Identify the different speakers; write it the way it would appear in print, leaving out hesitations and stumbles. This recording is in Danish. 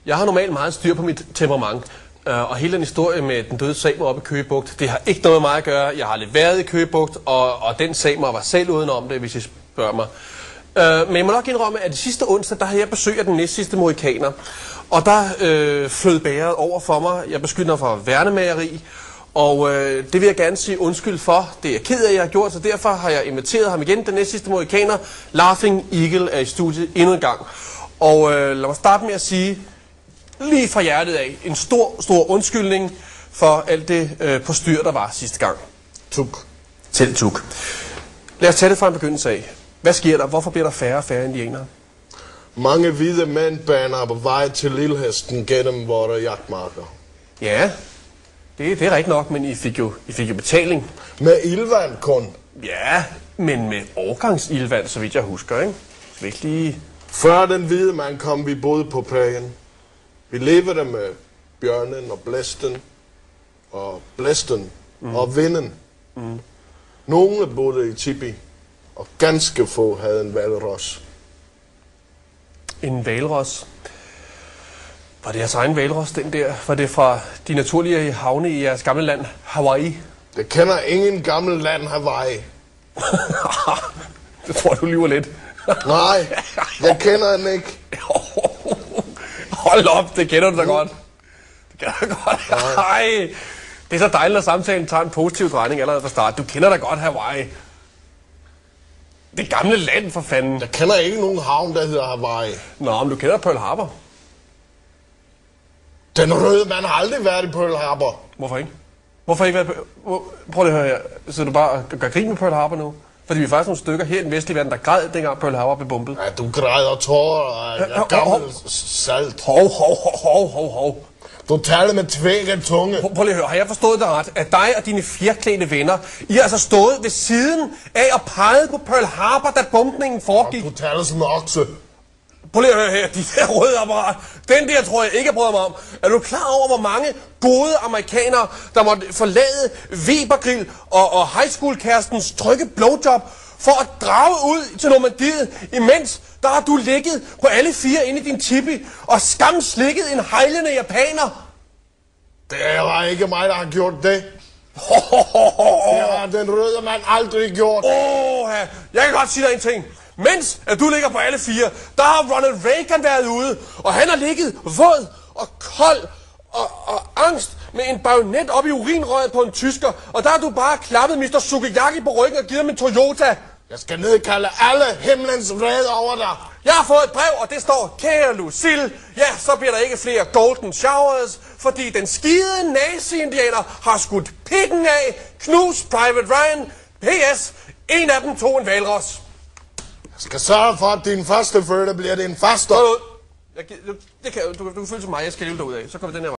Speaker 1: Jeg har normalt meget styr på mit temperament, og hele den historie med den døde samer oppe i Køge Bugt, det har ikke noget med mig at gøre. Jeg har aldrig været i Køge Bugt, og den samer var selv udenom det, hvis I spørger mig. Men jeg må nok indrømme, at de sidste onsdag, der havde jeg besøg af den næstsidste mohikaner, og der flød bæret over for mig. Jeg beskyldte ham for værnemageri, og det vil jeg gerne sige undskyld for. Det er jeg ked af, at jeg har gjort, så derfor har jeg inviteret ham igen. Den næstsidste mohikaner, Laughing Eagle, er i studiet endnu en gang. Og lad mig starte med at sige, lige fra hjertet af, en stor undskyldning for alt det postyr, der var sidste gang.
Speaker 2: Tuk.
Speaker 1: Selv tuk. Lad os tage det fra en begyndelse af. Hvad sker der? Hvorfor bliver der færre og færre indianere?
Speaker 2: Mange hvide mænd baner på vej til Lillehesten gennem vores jagtmarker.
Speaker 1: Ja, det er rigtigt nok, men I fik jo betaling.
Speaker 2: Med ildvand kun.
Speaker 1: Ja, men med årgangsildvand, så vidt jeg husker, ikke? Så ikke lige...
Speaker 2: Før den hvide mand kom, vi boede på prærien. Vi levede med bjørnen og blæsten og vinden. Nogle boede i tipi, og ganske få havde en hvalros.
Speaker 1: En hvalros? Var det jeres egen hvalros, den der? Var det fra de naturlige havne i jeres gamle land, Hawaii?
Speaker 2: Det kender ingen gammel land, Hawaii.
Speaker 1: Det tror du lyver lidt.
Speaker 2: Nej, jeg kender den ikke.
Speaker 1: Hold op, det kender du da godt. Det kender du godt. Ej, det er så dejligt, at samtalen tager en positiv drejning allerede fra start. Du kender da godt Hawaii. Det gamle land, for fanden.
Speaker 2: Jeg kender ikke nogen havn, der hedder Hawaii.
Speaker 1: Nå, men du kender Pearl Harbor.
Speaker 2: Den røde mand har aldrig været i Pearl Harbor.
Speaker 1: Hvorfor ikke? Hvorfor ikke været Prøv lige at høre her. Så du bare gør grin med Pearl Harbor nu? Fordi vi er faktisk nogle stykker her i den vestlige verden, der græd, dengang Pearl Harbor blev bombet.
Speaker 2: Ja, du græder tårer af gammel salt.
Speaker 1: Hov.
Speaker 2: Du taler med tvækket tunge.
Speaker 1: Prøv lige at høre, har jeg forstået dig ret, at dig og dine fjerklædte venner, I har altså stået ved siden af og peget på Pearl Harbor, da bombningen foregik?
Speaker 2: Du taler som en okse.
Speaker 1: Prøv lige at høre her, de der røde apparat. Den der tror jeg ikke, jeg bryder mig om. Er du klar over, hvor mange gode amerikanere, der måtte forlade Webergrill og high school kærestens trygge blowjob for at drage ud til Normandiet, imens der har du ligget på alle fire inde i din tipi og skamslikket en hejlende japaner?
Speaker 2: Det var ikke mig, der har gjort det. Det har den røde mand aldrig gjort.
Speaker 1: Jeg kan godt sige dig en ting. Mens at du ligger på alle fire, der har Ronald Reagan været ude, og han har ligget våd og kold og angst med en bajonet op i urinrøret på en tysker, og der har du bare klappet Mr. Sukiyaki på ryggen og givet ham en Toyota.
Speaker 2: Jeg skal nedkalde alle himlens vrede over dig.
Speaker 1: Jeg har fået et brev, og det står: kære Lucille, ja, så bliver der ikke flere golden showers, fordi den skide nazi-indianer har skudt pikken af, knus Private Ryan, PS, en af dem tog en hvalros.
Speaker 2: Jeg skal sørge for, at din første fødte bliver din faste.
Speaker 1: Du kan føle som mig, jeg skal leve derud af. Så kommer den her